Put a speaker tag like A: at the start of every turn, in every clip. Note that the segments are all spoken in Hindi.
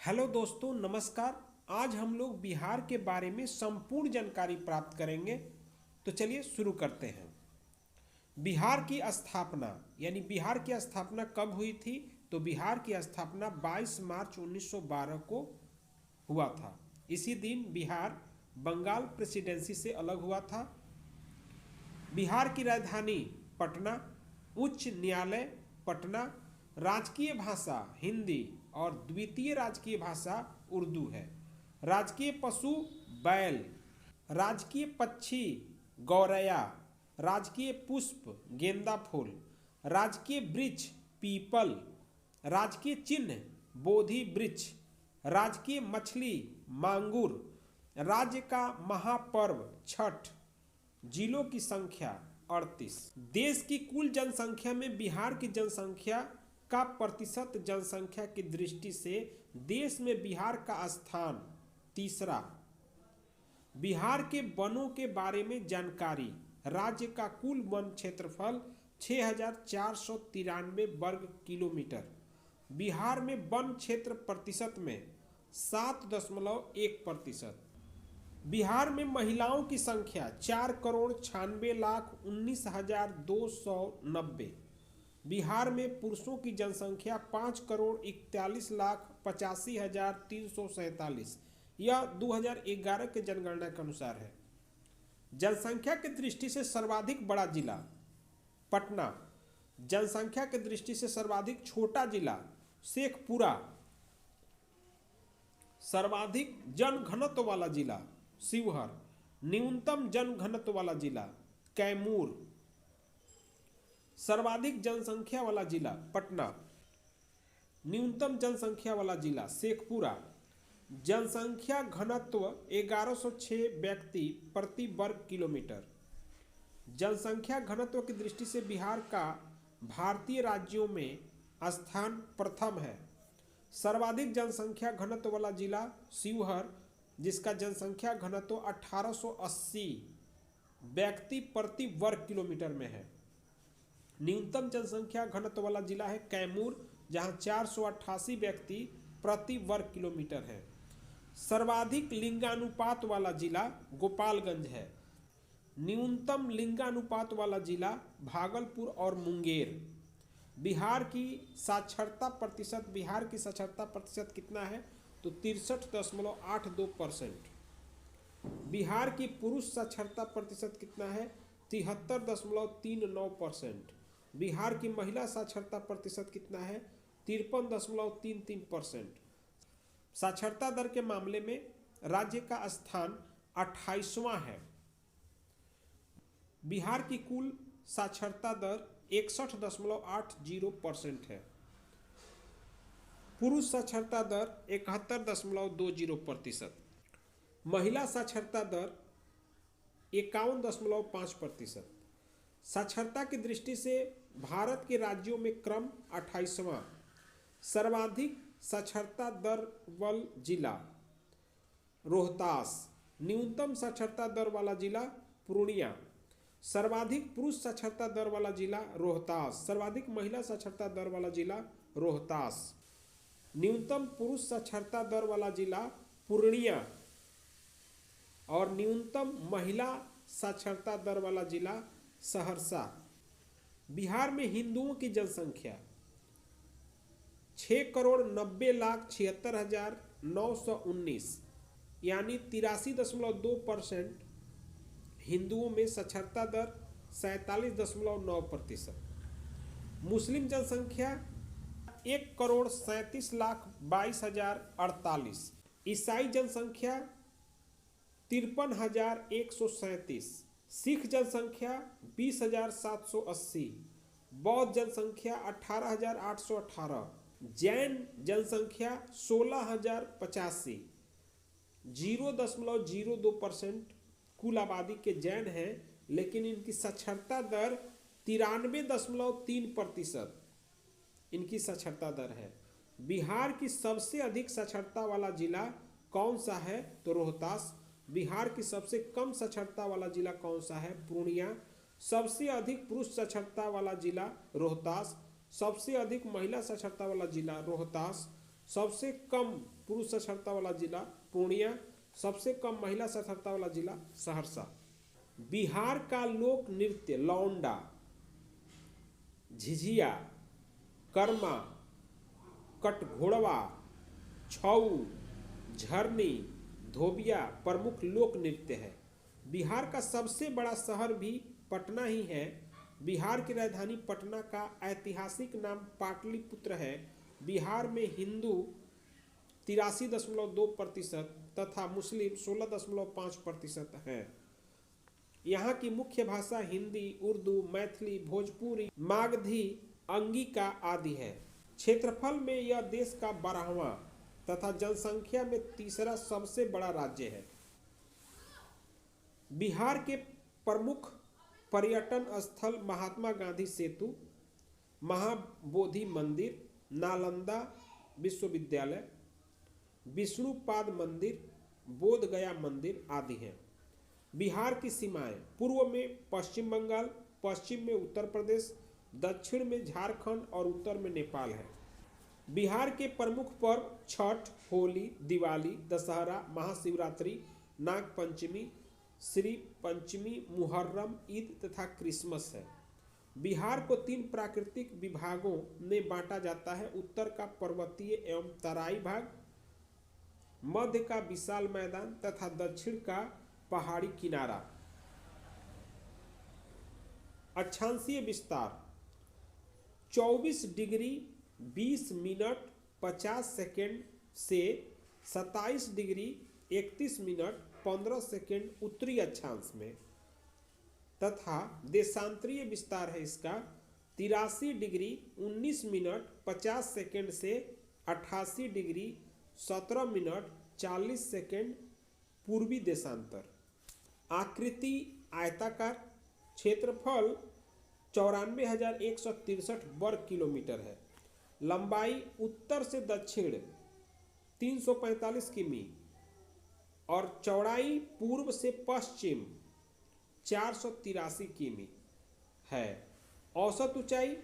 A: हेलो दोस्तों, नमस्कार। आज हम लोग बिहार के बारे में संपूर्ण जानकारी प्राप्त करेंगे। तो चलिए शुरू करते हैं। बिहार की स्थापना यानी बिहार की स्थापना कब हुई थी? तो बिहार की स्थापना 22 मार्च 1912 को हुआ था। इसी दिन बिहार बंगाल प्रेसिडेंसी से अलग हुआ था। बिहार की राजधानी पटना, उच्च न्यायालय पटना, राजकीय भाषा हिंदी और द्वितीय राजकीय भाषा उर्दू है। राजकीय पशु बैल, राजकीय पक्षी गौरैया, राजकीय पुष्प गेंदा फूल, राजकीय वृक्ष पीपल, राजकीय चिन्ह बोधि वृक्ष, राजकीय मछली मांगुर, राज्य का महापर्व छठ, जिलों की संख्या 38। देश की कुल जनसंख्या में बिहार की जनसंख्या का प्रतिशत जनसंख्या की दृष्टि से देश में बिहार का स्थान तीसरा। बिहार के वनों के बारे में जानकारी। राज्य का कुल वन क्षेत्रफल 6493 वर्ग किलोमीटर। बिहार में वन क्षेत्र प्रतिशत में 7.1%। बिहार में महिलाओं की संख्या 4,96,19,290। बिहार में पुरुषों की जनसंख्या 5,41,85,347। यह 2011 के जनगणना के अनुसार है। जनसंख्या की दृष्टि से सर्वाधिक बड़ा जिला पटना, जनसंख्या की दृष्टि से सर्वाधिक छोटा जिला शेखपुरा, सर्वाधिक जनघनत्व वाला जिला शिवहर, न्यूनतम जनघनत्व वाला जिला कैमूर, सर्वाधिक जनसंख्या वाला जिला पटना, न्यूनतम जनसंख्या वाला जिला शेखपुरा, जनसंख्या घनत्व 1106 व्यक्ति प्रति वर्ग किलोमीटर। जनसंख्या घनत्व की दृष्टि से बिहार का भारतीय राज्यों में स्थान प्रथम है। सर्वाधिक जनसंख्या घनत्व वाला जिला शिवहर, जिसका जनसंख्या घनत्व 1880 व्यक्ति प्रति वर्ग किलोमीटर में है। न्यूनतम जनसंख्या घनत्व वाला जिला है कैमूर, जहां 488 व्यक्ति प्रति वर्ग किलोमीटर है। सर्वाधिक लिंगानुपात वाला जिला गोपालगंज है। न्यूनतम लिंगानुपात वाला जिला भागलपुर और मुंगेर। बिहार की साक्षरता प्रतिशत कितना है? तो 63.82%। बिहार की पुरुष साक्षरता प्रतिशत कितना है? 73.39%। बिहार की महिला साक्षरता प्रतिशत कितना है? 53.33%। साक्षरता दर के मामले में राज्य का स्थान 28वां है। बिहार की कुल साक्षरता दर 61.80% है। पुरुष साक्षरता दर 71.20%। महिला साक्षरता दर 51.5%। साक्षरता की दृष्टि से भारत के राज्यों में क्रम 28वां। सर्वाधिक साक्षरता दर वाला जिला रोहतास, न्यूनतम साक्षरता दर वाला जिला पूर्णिया। सर्वाधिक पुरुष साक्षरता दर वाला जिला रोहतास, सर्वाधिक महिला साक्षरता दर वाला जिला रोहतास। न्यूनतम पुरुष साक्षरता दर वाला जिला पूर्णिया और न्यूनतम महिला साक्षरता दर वाला जिला सहरसा। बिहार में हिंदुओं की जनसंख्या 6,90,76,919 यानी 83.2%। हिंदुओं में साक्षरता दर 47.9%। मुस्लिम जनसंख्या 1,37,22,048। ईसाई जनसंख्या 53,137। सिख जनसंख्या 20,780। बौद्ध जनसंख्या 18,818। जैन जनसंख्या 16,085। 0.02% कुल आबादी के जैन हैं, लेकिन इनकी साक्षरता दर 93.3% इनकी साक्षरता दर है। बिहार की सबसे अधिक साक्षरता वाला जिला कौन सा है? तो रोहतास। बिहार की सबसे कम साक्षरता वाला जिला कौन सा है? पूर्णिया। सबसे अधिक पुरुष साक्षरता वाला जिला रोहतास। सबसे अधिक महिला साक्षरता वाला जिला रोहतास। सबसे कम पुरुष साक्षरता वाला जिला पूर्णिया, सबसे कम महिला साक्षरता वाला जिला सहरसा। बिहार का लोक नृत्य लौंडा, झिझिया, कर्मा, कटघोड़वा, छऊ, झरनी, धोबिया प्रमुख लोक नृत्य है। बिहार का सबसे बड़ा शहर भी पटना ही है। बिहार की राजधानी पटना का ऐतिहासिक नाम पाटलिपुत्र है। बिहार में हिंदू 83.2% तथा मुस्लिम 16.5% है। यहाँ की मुख्य भाषा हिंदी, उर्दू, मैथिली, भोजपुरी, मागधी, अंगिका आदि है। क्षेत्रफल में यह देश का 12वां तथा जनसंख्या में तीसरा सबसे बड़ा राज्य है। बिहार के प्रमुख पर्यटन स्थल महात्मा गांधी सेतु, महाबोधि मंदिर, नालंदा विश्वविद्यालय, विष्णुपाद मंदिर, बोध गया मंदिर आदि हैं। बिहार की सीमाएं पूर्व में पश्चिम बंगाल, पश्चिम में उत्तर प्रदेश, दक्षिण में झारखंड और उत्तर में नेपाल है। बिहार के प्रमुख पर्व छठ, होली, दिवाली, दशहरा, महाशिवरात्रि, नाग पंचमी, श्री पंचमी, मुहर्रम, ईद तथा क्रिसमस है। बिहार को 3 प्राकृतिक विभागों में बांटा जाता है। उत्तर का पर्वतीय एवं तराई भाग, मध्य का विशाल मैदान तथा दक्षिण का पहाड़ी किनारा। अक्षांशीय विस्तार 24 डिग्री 20 मिनट 50 सेकेंड से 27 डिग्री 31 मिनट 15 सेकेंड उत्तरी अक्षांश में तथा देशांतरीय विस्तार है इसका 83 डिग्री 19 मिनट 50 सेकेंड से 88 डिग्री 17 मिनट 40 सेकेंड पूर्वी देशांतर। आकृति आयताकार, क्षेत्रफल 94,163 वर्ग किलोमीटर है। लंबाई उत्तर से दक्षिण 345 किमी और चौड़ाई पूर्व से पश्चिम 483 किमी है। औसत ऊंचाई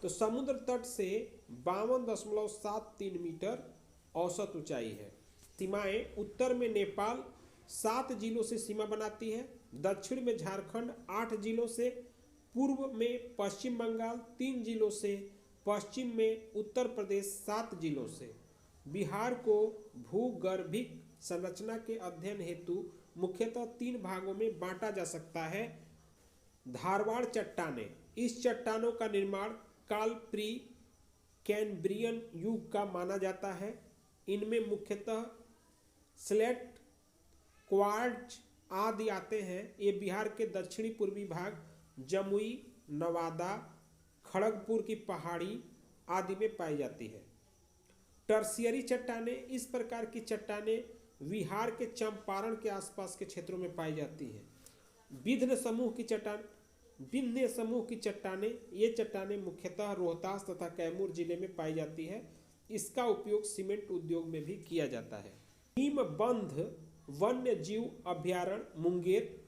A: तो समुद्र तट से 52.73 मीटर औसत ऊंचाई है। सीमाएं उत्तर में नेपाल 7 जिलों से सीमा बनाती है, दक्षिण में झारखंड 8 जिलों से, पूर्व में पश्चिम बंगाल 3 जिलों से, पश्चिम में उत्तर प्रदेश 7 जिलों से। बिहार को भूगर्भिक संरचना के अध्ययन हेतु मुख्यतः 3 भागों में बांटा जा सकता है। धारवाड़ चट्टानें, इस चट्टानों का निर्माण काल प्री कैम्ब्रियन युग का माना जाता है। इनमें मुख्यतः स्लेट, क्वार्ट्ज आदि आते हैं। ये बिहार के दक्षिणी पूर्वी भाग जमुई, नवादा, खड़गपुर की पहाड़ी आदि में पाई जाती है। टर्शियरी चट्टानें, इस प्रकार की चट्टानें बिहार के चंपारण के आसपास के क्षेत्रों में पाई जाती है। विंध्य समूह की चट्टानें, ये चट्टानें मुख्यतः रोहतास तथा कैमूर जिले में पाई जाती है। इसका उपयोग सीमेंट उद्योग में भी किया जाता है। नीमबंध वन्य जीव अभ्यारण्य मुंगेर,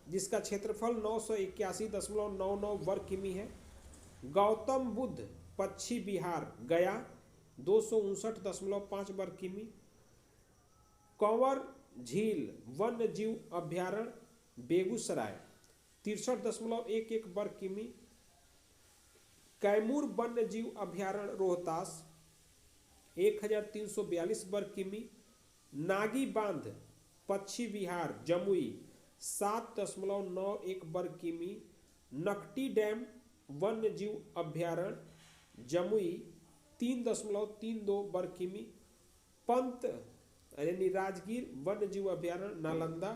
A: जिसका क्षेत्रफल 981.99 वर्ग किमी है। गौतम बुद्ध पक्षी विहार गया 259.5 वर्ग किमी। कंवर झील वन्य जीव अभ्यारण्य बेगूसराय 63.11 वर्ग किमी। कैमूर वन्य जीव अभ्यारण्य रोहतास 1342 वर्ग किमी। नागी बांध पक्षी विहार जमुई 7.91 वर्ग किमी। नकटी डैम वन्य जीव अभ्यारण्य जमुई 3.32 वर्ग किमी। पंत यानी राजगीर वन्य जीव अभ्यारण्य नालंदा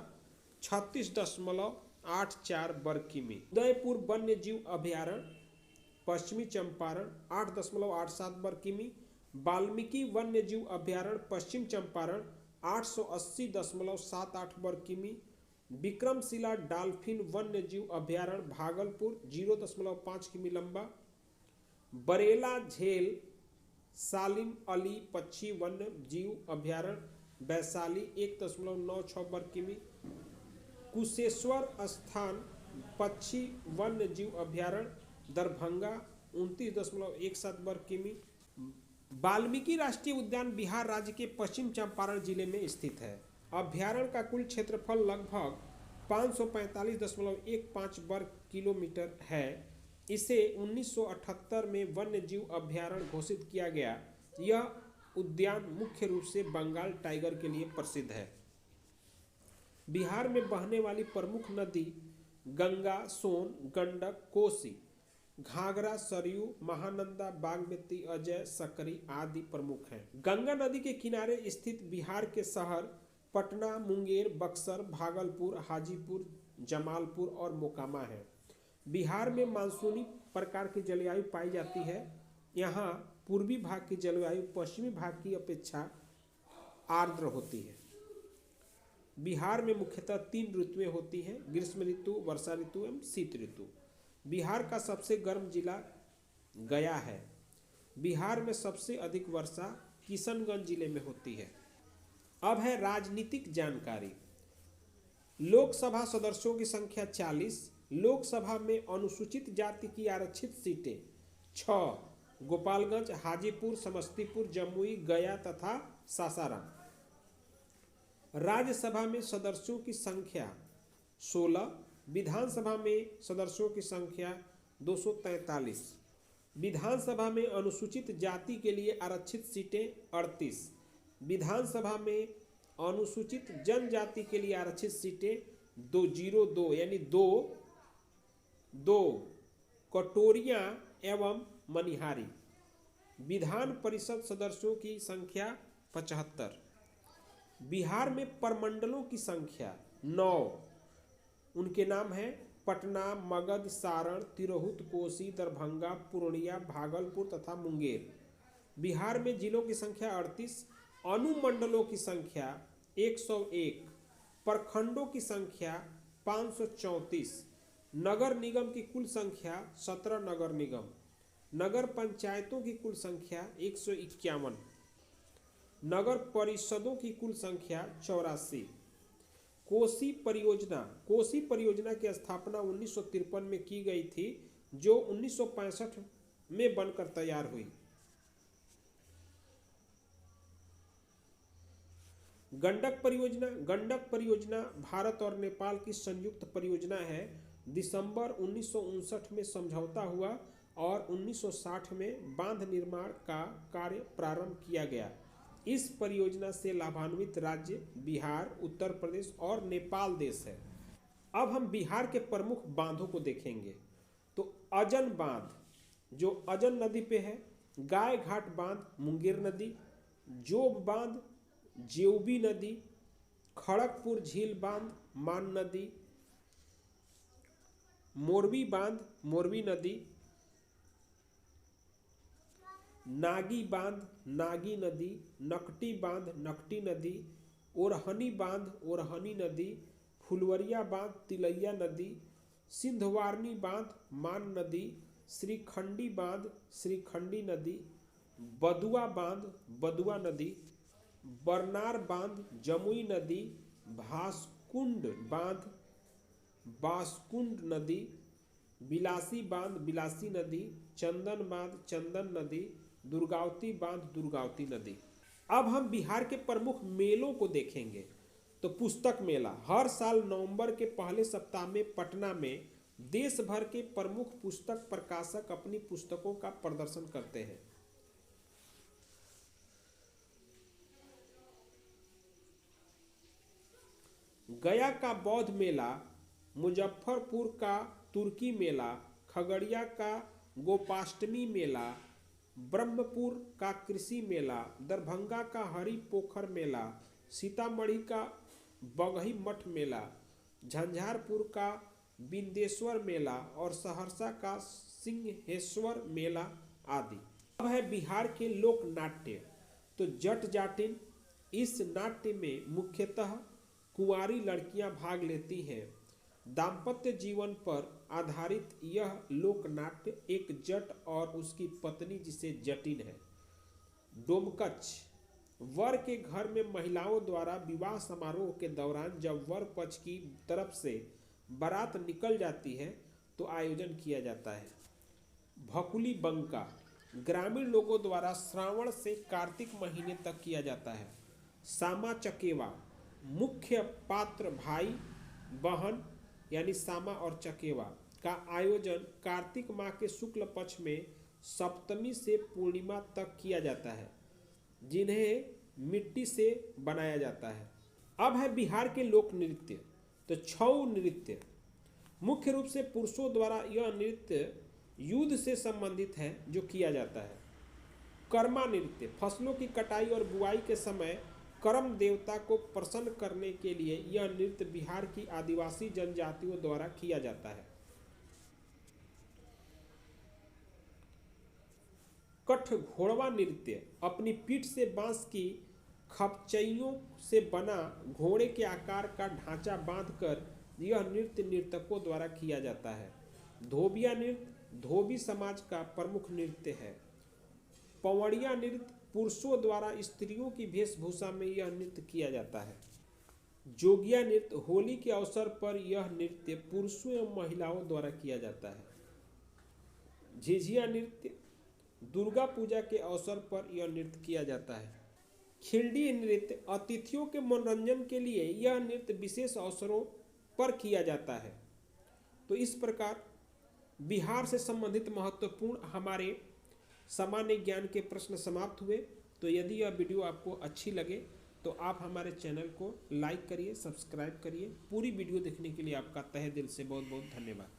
A: 36.84 वर्ग किमी। उदयपुर वन्य जीव अभ्यारण्य पश्चिमी चंपारण 8.87 वर्ग किमी। वाल्मीकि वन्य जीव अभ्यारण्य पश्चिम चंपारण 880.78 वर्ग किमी। विक्रमशिला डाल्फिन वन्य जीव अभ्यारण्य भागलपुर 0.5 किमी लंबा। बरेला झेल सालिम अली पक्षी वन्य जीव अभ्यारण्य वैशाली 1.96 वर्ग किमी। कुशेश्वर स्थान पक्षी वन्य जीव अभ्यारण्य दरभंगा 29.17 वर्ग किमी। वाल्मीकि राष्ट्रीय उद्यान बिहार राज्य के पश्चिम चंपारण जिले में स्थित है। अभ्यारण्य का कुल क्षेत्रफल लगभग 545.15 वर्ग किलोमीटर है। इसे 1978 में वन्य जीव अभ्यारण्य घोषित किया गया। यह उद्यान मुख्य रूप से बंगाल टाइगर के लिए प्रसिद्ध है। बिहार में बहने वाली प्रमुख नदी गंगा, सोन, गंडक, कोसी, घाघरा, सरयू, महानंदा, बागमती, अजय, सकरी आदि प्रमुख हैं। गंगा नदी के किनारे स्थित बिहार के शहर पटना, मुंगेर, बक्सर, भागलपुर, हाजीपुर, जमालपुर और मोकामा है। बिहार में मानसूनी प्रकार की जलवायु पाई जाती है। यहाँ पूर्वी भाग की जलवायु पश्चिमी भाग की अपेक्षा आर्द्र होती है। बिहार में मुख्यतः 3 ऋतुएं होती हैं: ग्रीष्म ऋतु, वर्षा ऋतु एवं शीत ऋतु। बिहार का सबसे गर्म जिला गया है। बिहार में सबसे अधिक वर्षा किशनगंज जिले में होती है। अब है राजनीतिक जानकारी। लोकसभा सदस्यों की संख्या 40। लोकसभा में अनुसूचित जाति की आरक्षित सीटें 6: गोपालगंज, हाजीपुर, समस्तीपुर, जमुई, गया तथा सासाराम। राज्यसभा में सदस्यों की संख्या 16। विधानसभा में सदस्यों की संख्या 243। विधानसभा में अनुसूचित जाति के लिए आरक्षित सीटें 38। विधानसभा में अनुसूचित जनजाति के लिए आरक्षित सीटें 202 यानी 2 कटोरियां एवं मनिहारी। विधान परिषद सदस्यों की संख्या 75। बिहार में प्रमंडलों की संख्या 9। उनके नाम हैं पटना, मगध, सारण, तिरहुत, कोसी, दरभंगा, पूर्णिया, भागलपुर तथा मुंगेर। बिहार में जिलों की संख्या 38। अनुमंडलों की संख्या 101। प्रखंडों की संख्या 534। नगर निगम की कुल संख्या 17 नगर निगम। नगर पंचायतों की कुल संख्या 151। नगर परिषदों की कुल संख्या 84। कोसी परियोजना की स्थापना 1953 में की गई थी, जो 1965 में बनकर तैयार हुई। गंडक परियोजना भारत और नेपाल की संयुक्त परियोजना है। दिसंबर 1959 में समझौता हुआ और 1960 में बांध निर्माण का कार्य प्रारंभ किया गया। इस परियोजना से लाभान्वित राज्य बिहार, उत्तर प्रदेश और नेपाल देश है। अब हम बिहार के प्रमुख बांधों को देखेंगे। तो अजन बांध जो अजन नदी पे है, गाय घाट बांध मुंगेर नदी, जोब बांध जेवबी नदी, खड़गपुर झील बांध मान नदी, मोरबी बांध मोरबी नदी, नागी बांध नागी नदी, नकटी बांध नकटी नदी, ओरहनी बांध ओरहनी नदी, फुलवरिया बांध तिलैया नदी, सिंधवारनी बांध मान नदी, श्रीखंडी बांध श्रीखंडी नदी, बदुआ बांध बदुआ नदी, बरनार बांध जमुई नदी, भासकुंड बांध बासकुंड नदी, बिलासी बांध बिलासी नदी, चंदन बांध चंदन नदी, दुर्गावती बांध दुर्गावती नदी। अब हम बिहार के प्रमुख मेलों को देखेंगे। तो पुस्तक मेला हर साल नवंबर के पहले सप्ताह में पटना में देश भर के प्रमुख पुस्तक प्रकाशक अपनी पुस्तकों का प्रदर्शन करते हैं। गया का बौद्ध मेला, मुजफ्फरपुर का तुर्की मेला, खगड़िया का गोपाष्टमी मेला, ब्रह्मपुर का कृषि मेला, दरभंगा का हरि पोखर मेला, सीतामढ़ी का बगही मठ मेला, झंझारपुर का बिंदेश्वर मेला और सहरसा का सिंहेश्वर मेला आदि। अब है बिहार के लोक नाट्य। तो जट जाटिन, इस नाट्य में मुख्यतः कुंवारी लड़कियां भाग लेती हैं। दाम्पत्य जीवन पर आधारित यह लोक नाट्य एक जट और उसकी पत्नी जिसे जटिन है। डोमकच, वर के घर में महिलाओं द्वारा विवाह समारोह के दौरान जब वर पक्ष की तरफ से बारात निकल जाती है तो आयोजन किया जाता है। भकुली बंका, ग्रामीण लोगों द्वारा श्रावण से कार्तिक महीने तक किया जाता है। सामा चकेवा, मुख्य पात्र भाई बहन यानी सामा और चकेवा का आयोजन कार्तिक माह के शुक्ल पक्ष में सप्तमी से पूर्णिमा तक किया जाता है, जिन्हें मिट्टी से बनाया जाता है। अब है बिहार के लोक नृत्य। तो छऊ नृत्य मुख्य रूप से पुरुषों द्वारा यह नृत्य युद्ध से संबंधित है जो किया जाता है। कर्मा नृत्य फसलों की कटाई और बुआई के समय कर्म देवता को प्रसन्न करने के लिए यह नृत्य बिहार की आदिवासी जनजातियों द्वारा किया जाता है। कठघोड़वा नृत्य अपनी पीठ से बांस की खपचइयों से बना घोड़े के आकार का ढांचा बांधकर यह नृत्य नर्तकों द्वारा किया जाता है। धोबिया नृत्य धोबी समाज का प्रमुख नृत्य है। पवड़िया नृत्य पुरुषों द्वारा स्त्रियों की वेशभूषा में यह नृत्य किया जाता है। जोगिया नृत्य होली के अवसर पर यह नृत्य पुरुषों एवं महिलाओं द्वारा किया जाता है। झिझिया नृत्य दुर्गा पूजा के अवसर पर यह नृत्य किया जाता है। खिल्डी नृत्य अतिथियों के मनोरंजन के लिए यह नृत्य विशेष अवसरों पर किया जाता है। तो इस प्रकार बिहार से संबंधित महत्वपूर्ण हमारे सामान्य ज्ञान के प्रश्न समाप्त हुए। तो यदि यह वीडियो आपको अच्छी लगे तो आप हमारे चैनल को लाइक करिए, सब्सक्राइब करिए। पूरी वीडियो देखने के लिए आपका तहे दिल से बहुत बहुत धन्यवाद।